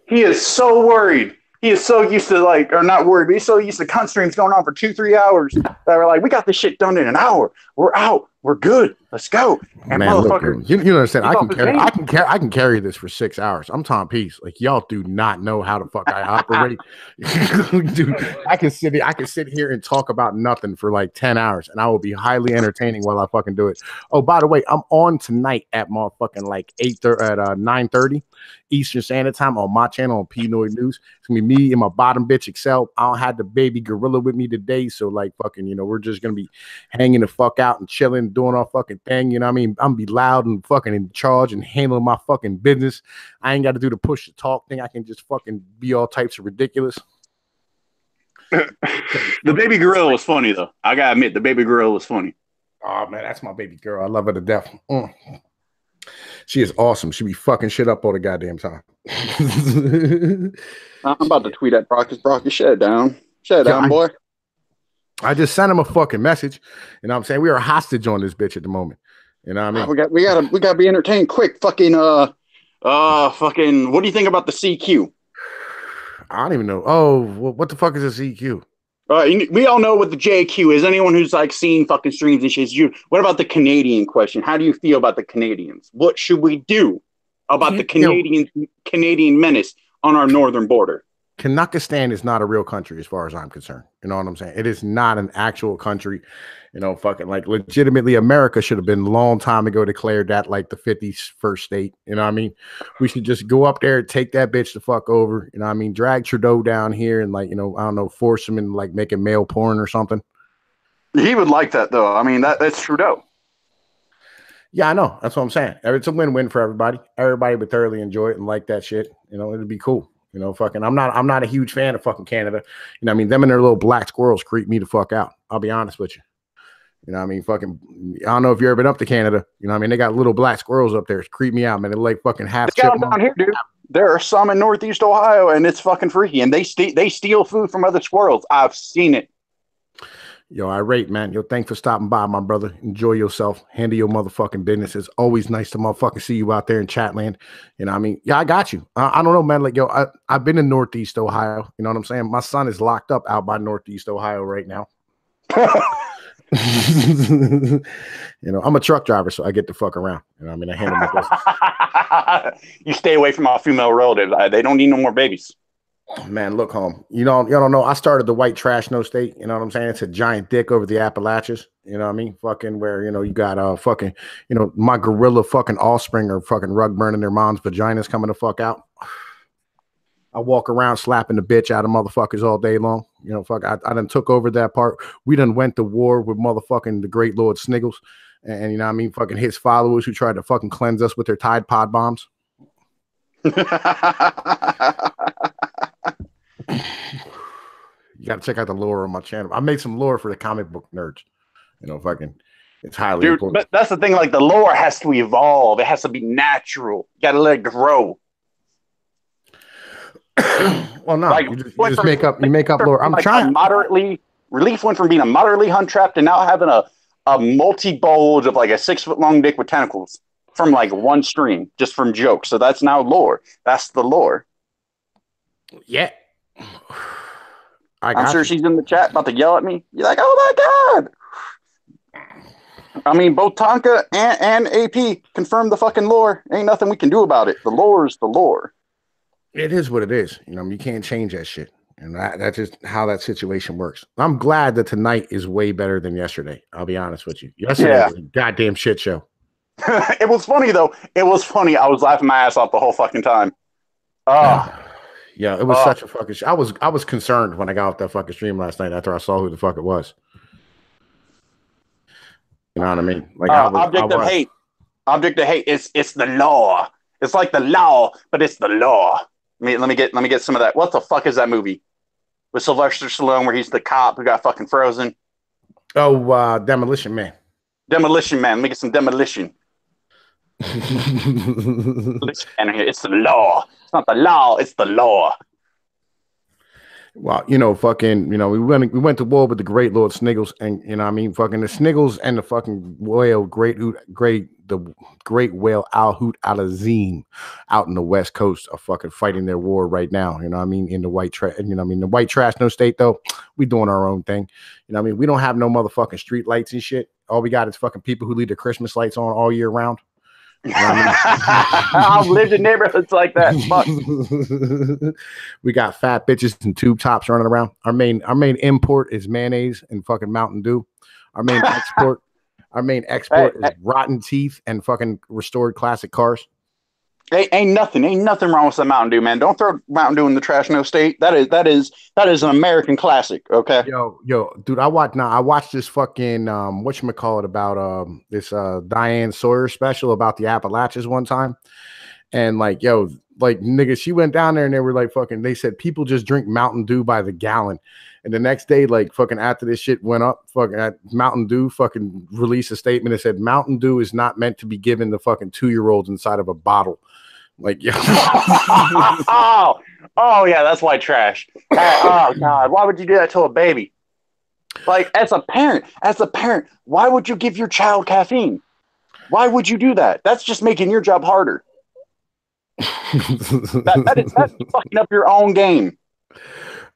He is so worried. He is so used to or not worried, but he's so used to cunt streams going on for 2-3 hours that we're like, we got this shit done in an hour. We're out. We're good. Let's go. And man, motherfucker, look, you understand? I can carry this for 6 hours. I'm Tom Peace. Like y'all do not know how the fuck I operate. Dude, I can sit here and talk about nothing for like 10 hours, and I will be highly entertaining while I fucking do it. Oh, by the way, I'm on tonight at motherfucking like 9:30 Eastern Standard Time on my channel on Pinoy News. It's gonna be me and my bottom bitch Excel. I don't have the baby gorilla with me today, so like fucking, we're just gonna be hanging the fuck out and chilling, doing our fucking thing. You know what I mean? I'm gonna be loud and fucking in charge and handling my fucking business. I ain't got to do the push to talk thing. I can just fucking be all types of ridiculous. The baby gorilla was funny though. I gotta admit, the baby gorilla was funny. Oh man, that's my baby girl. I love her to death. She is awesome. She be fucking shit up all the goddamn time. I'm about to tweet at Brockus. Brockus, shut it down. Shut it down, boy. I just sent him a fucking message. You know what I'm saying? We are a hostage on this bitch at the moment. You know what I mean? We gotta be entertained quick. Fucking what do you think about the CQ? I don't even know. Oh, what the fuck is a CQ? We all know what the JQ is. Anyone who's like seen fucking streams and shit. What about the Canadian question? How do you feel about the Canadians? What should we do about the Canadian menace on our northern border? Kazakhstan is not a real country as far as I'm concerned. You know what I'm saying? It is not an actual country. Fucking like legitimately America should have been a long time ago declared that like the 51st state. You know what I mean? We should just go up there, take that bitch the fuck over. You know what I mean? Drag Trudeau down here and I don't know, force him in like making male porn or something. He would like that though. I mean, that's Trudeau. Yeah, I know. That's what I'm saying. It's a win-win for everybody. Everybody would thoroughly enjoy it and like that shit. It'd be cool. Fucking I'm not a huge fan of fucking Canada. I mean, them and their little black squirrels creep me the fuck out. I'll be honest with you. I mean, fucking, I don't know if you've ever been up to Canada. I mean, they got little black squirrels up there. It's creep me out, man. They're like fucking half chipmunk. Down here, dude. There are some in Northeast Ohio, and it's fucking freaky. And they steal food from other squirrels. I've seen it. Yo, irate, man. Yo, thanks for stopping by, my brother. Enjoy yourself. Handle your motherfucking business. It's always nice to motherfucking see you out there in Chatland. I mean, yeah, I got you. I don't know, man. Like, yo, I've been in Northeast Ohio. You know what I'm saying? My son is locked up out by Northeast Ohio right now. I'm a truck driver, so I get to fuck around. I mean, I handle my business. You stay away from our female relatives. They don't need no more babies. Man, look home. You don't know. I started the white trash no state. You know what I'm saying? It's a giant dick over the Appalachians. You know what I mean? Fucking where, you got fucking, my gorilla fucking offspring are fucking rug burning their mom's vaginas coming the fuck out. I walk around slapping the bitch out of motherfuckers all day long. Fuck, I done took over that part. We done went to war with motherfucking the great Lord Sniggles. And you know what I mean? Fucking his followers who tried to fucking cleanse us with their Tide Pod bombs. You got to check out the lore on my channel. I made some lore for the comic book nerds. Fucking, it's highly important. But that's the thing. Like the lore has to evolve. It has to be natural. You got to let it grow. Well, no, like, you just make up lore. I'm like trying. Relief went from being a moderately hunt trapped to now having a multi-bulge of like a 6-foot-long dick with tentacles from like one stream, just from jokes. So that's now lore. That's the lore. Yeah. I'm sure she's in the chat about to yell at me. You're like, oh my God. I mean, both Tonka and AP confirmed the fucking lore. Ain't nothing we can do about it. The lore is the lore. It is what it is. You can't change that shit. And that's just how that situation works. I'm glad that tonight is way better than yesterday. I'll be honest with you. Yesterday was a goddamn shit show. It was funny, though. It was funny. I was laughing my ass off the whole fucking time. Yeah, it was such a fucking shit. I was concerned when I got off that fucking stream last night after I saw who the fuck it was. You know what I mean? Like object of hate. Object of hate. It's the law. It's like the law, but it's the law. Let me get some of that. What the fuck is that movie with Sylvester Stallone where he's the cop who got fucking frozen? Oh, Demolition Man. Demolition Man. Let me get some Demolition. It's the law. It's not the law. It's the law. Well, fucking, we went to war with the great Lord Sniggles, and fucking the Sniggles and the fucking whale, the great whale Al Hoot Al-Azim out in the West Coast are fucking fighting their war right now. In the white trash, the white trash, no state though. We doing our own thing. We don't have no motherfucking street lights and shit. All we got is fucking people who leave their Christmas lights on all year round. I've lived in neighborhoods like that. Fuck. We got fat bitches and tube tops running around. Our main import is mayonnaise and fucking Mountain Dew. Our main export is rotten teeth and fucking restored classic cars. Ain't nothing wrong with the Mountain Dew, man. Don't throw Mountain Dew in the trash, no state. That is an American classic. Okay. Yo, dude, I watched this fucking whatchamacallit about this Diane Sawyer special about the Appalachians one time. And like, yo, like nigga, she went down there and they were like fucking, they said people just drink Mountain Dew by the gallon. And the next day, like fucking after this shit went up, fucking Mountain Dew fucking released a statement that said Mountain Dew is not meant to be given to fucking 2-year-olds inside of a bottle. Like, yeah. oh yeah, that's white trash. Oh god, why would you do that to a baby? Like, as a parent, why would you give your child caffeine? Why would you do that? That's just making your job harder. That's fucking up your own game.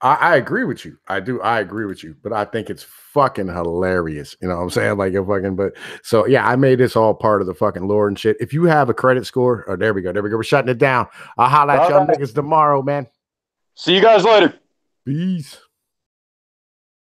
I agree with you. I agree with you, but I think it's fucking hilarious. You know what I'm saying? Like a fucking, but so yeah, I made this all part of the fucking lore and shit. If you have a credit score, oh, there we go. We're shutting it down. I'll holler at y'all niggas tomorrow, man. See you guys later. Peace.